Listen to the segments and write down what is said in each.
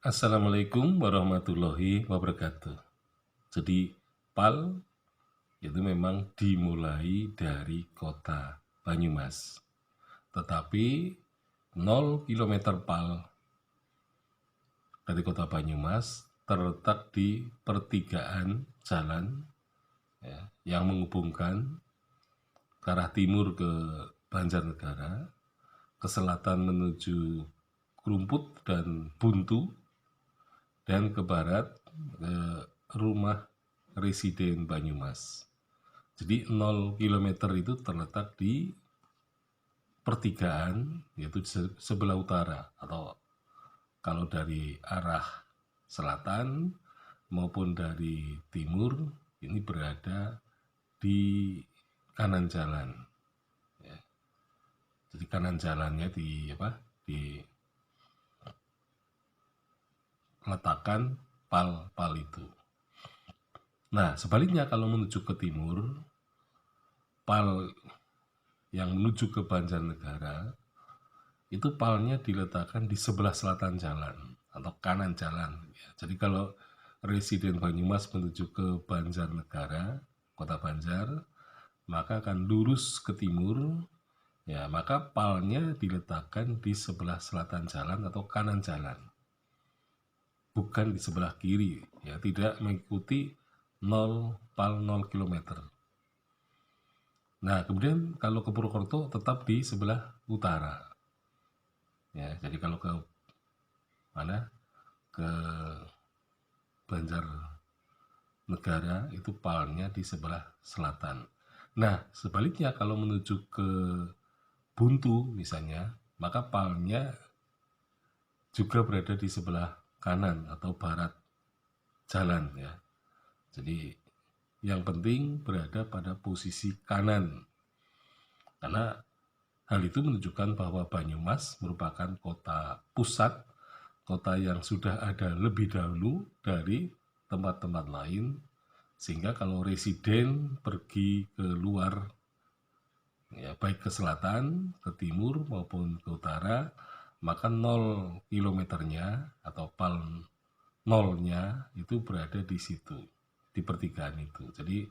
Assalamualaikum warahmatullahi wabarakatuh. Jadi PAL itu memang dimulai dari kota Banyumas. Tetapi 0 km PAL dari kota Banyumas terletak di pertigaan jalan yang menghubungkan ke arah timur ke Banjarnegara, ke selatan menuju Krumput dan Buntu, dan ke barat ke rumah residen Banyumas. Jadi 0 km itu terletak di pertigaan, yaitu sebelah utara, atau kalau dari arah selatan maupun dari timur ini berada di kanan jalan. Jadi kanan jalannya diletakkan PAL itu. Nah, sebaliknya kalau menuju ke timur, PAL yang menuju ke Banjarnegara itu PAL-nya diletakkan di sebelah selatan jalan atau kanan jalan. Jadi kalau residen Banyumas menuju ke Banjarnegara, kota Banjar, maka akan lurus ke timur, maka PAL-nya diletakkan di sebelah selatan jalan atau kanan jalan, bukan di sebelah kiri, tidak mengikuti 0 PAL 0 km. Nah, kemudian kalau ke Purwokerto tetap di sebelah utara. Jadi kalau ke mana? Ke Banjarnegara itu PAL-nya di sebelah selatan. Nah, sebaliknya kalau menuju ke Buntu misalnya, maka PAL-nya juga berada di sebelah kanan atau barat jalan ya. Jadi yang penting berada pada posisi kanan. Karena hal itu menunjukkan bahwa Banyumas merupakan kota pusat, kota yang sudah ada lebih dahulu dari tempat-tempat lain, sehingga kalau residen pergi ke luar, baik ke selatan, ke timur maupun ke utara, maka 0 kilometernya atau PAL 0-nya itu berada di situ, di pertigaan itu. Jadi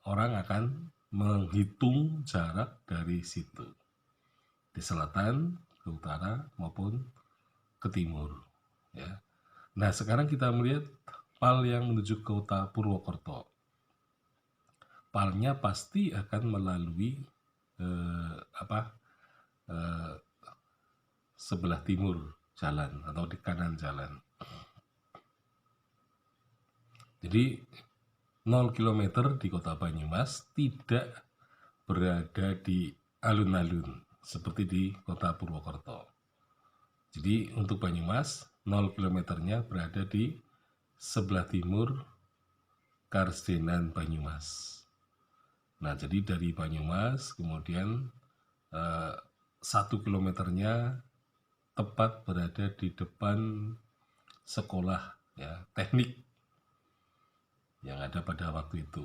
orang akan menghitung jarak dari situ, di selatan, ke utara maupun ke timur. Nah, sekarang kita melihat PAL yang menuju ke kota Purwokerto. PAL-nya pasti akan melalui sebelah timur jalan atau di kanan jalan. Jadi 0 km di kota Banyumas tidak berada di alun-alun seperti di kota Purwokerto. Jadi untuk Banyumas 0 km-nya berada di sebelah timur Karsedenan Banyumas. Nah, jadi dari Banyumas kemudian 1 kilometernya tepat berada di depan sekolah teknik yang ada pada waktu itu,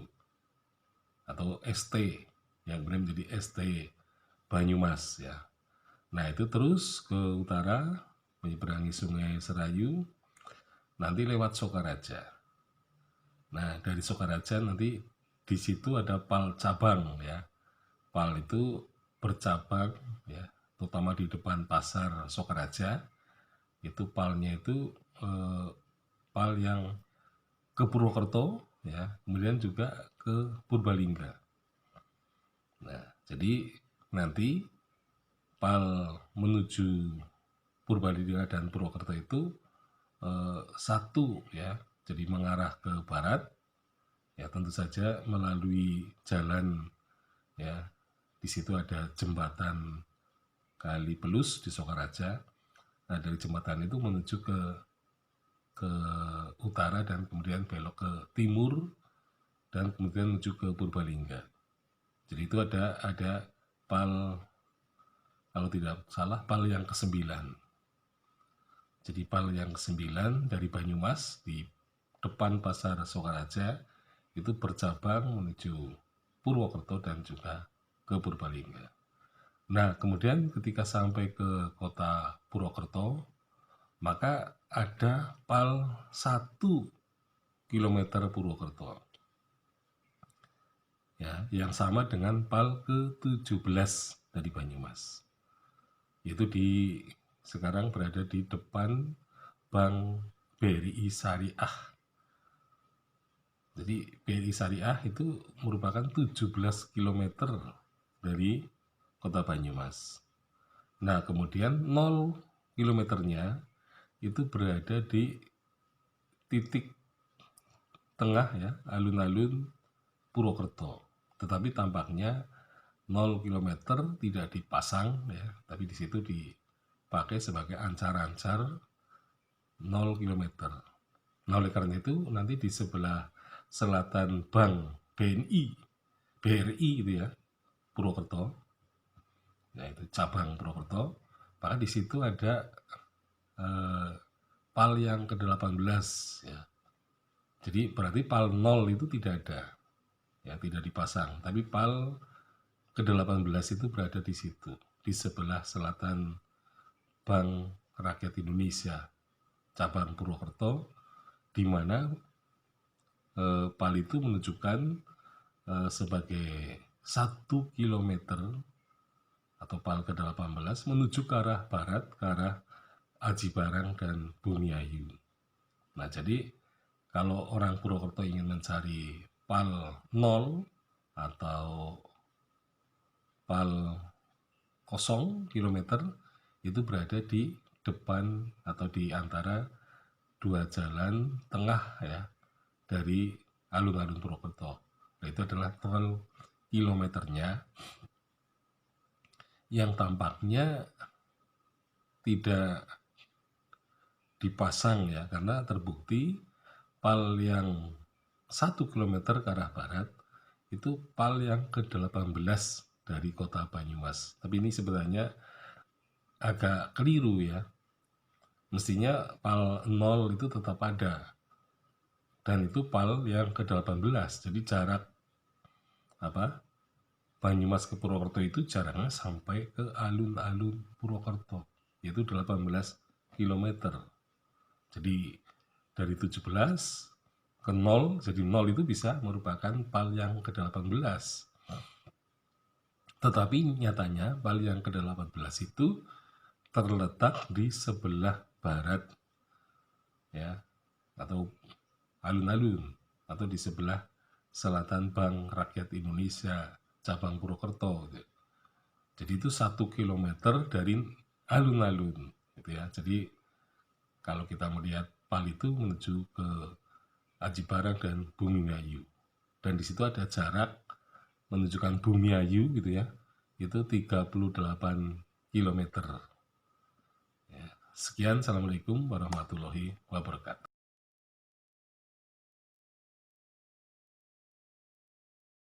atau ST yang kemudian menjadi ST Banyumas ya. Nah, itu terus ke utara menyeberangi Sungai Serayu, nanti lewat Sokaraja. Nah, dari Sokaraja nanti di situ ada PAL cabang ya. PAL itu bercabang ya, terutama di depan pasar Sokaraja. Itu PAL-nya itu PAL yang ke Purwokerto ya, kemudian juga ke Purbalingga. Nah, jadi nanti PAL menuju Purbalingga dan Purwokerto itu satu ya, jadi mengarah ke barat ya, tentu saja melalui jalan ya, di situ ada jembatan Kali Pelus di Sokaraja. Nah, dari jembatan itu menuju ke utara dan kemudian belok ke timur dan kemudian menuju ke Purbalingga. Jadi itu ada PAL, kalau tidak salah PAL yang ke-9. Jadi PAL yang ke-9 dari Banyumas di depan pasar Sokaraja itu bercabang menuju Purwokerto dan juga ke Purbalingga. Nah, kemudian ketika sampai ke kota Purwokerto, maka ada PAL 1 km Purwokerto. Ya, yang sama dengan PAL ke-17 dari Banyumas. Itu sekarang berada di depan Bank BRI Syariah. Jadi BRI Syariah itu merupakan 17 km dari kota Banyumas. Nah, kemudian 0 kilometernya itu berada di titik tengah ya, alun-alun Purwokerto. Tetapi tampaknya 0 km tidak dipasang ya, tapi di situ dipakai sebagai ancar-ancar 0 km. Nah, oleh karena itu nanti di sebelah selatan Bank BRI itu ya, Purwokerto. Nah, itu cabang Purwokerto. Maka di situ ada PAL yang ke-18 ya. Jadi berarti PAL 0 itu tidak ada. Ya, tidak dipasang, tapi PAL ke-18 itu berada di situ, di sebelah selatan Bank Rakyat Indonesia cabang Purwokerto, di mana PAL itu menunjukkan sebagai 1 km atau PAL ke-18 menuju ke arah barat, ke arah Aji Barang dan Bumiayu. Nah, jadi kalau orang Purwokerto ingin mencari PAL 0 atau PAL 0 km itu berada di depan atau di antara dua jalan tengah ya dari alun-alun Purwokerto. Nah, itu adalah 0 kilometernya yang tampaknya tidak dipasang ya, karena terbukti PAL yang 1 km ke arah barat itu PAL yang ke-18 dari kota Banyumas. Tapi ini sebenarnya agak keliru ya. Mestinya PAL 0 itu tetap ada. Dan itu PAL yang ke-18. Jadi jarak Banyumas ke Purwokerto itu jaraknya sampai ke alun-alun Purwokerto, yaitu 18 km. Jadi dari 17 ke 0, jadi 0 itu bisa merupakan PAL yang ke-18. Tetapi nyatanya PAL yang ke-18 itu terletak di sebelah barat ya, atau alun-alun, atau di sebelah selatan Bank Rakyat Indonesia cabang Purwokerto gitu. Jadi itu 1 km dari alun-alun gitu ya. Jadi kalau kita melihat PAL itu menuju ke Aji Barang dan Bumiayu, dan di situ ada jarak menunjukkan Bumiayu gitu ya, itu 38 km. Ya. Sekian, assalamualaikum warahmatullahi wabarakatuh.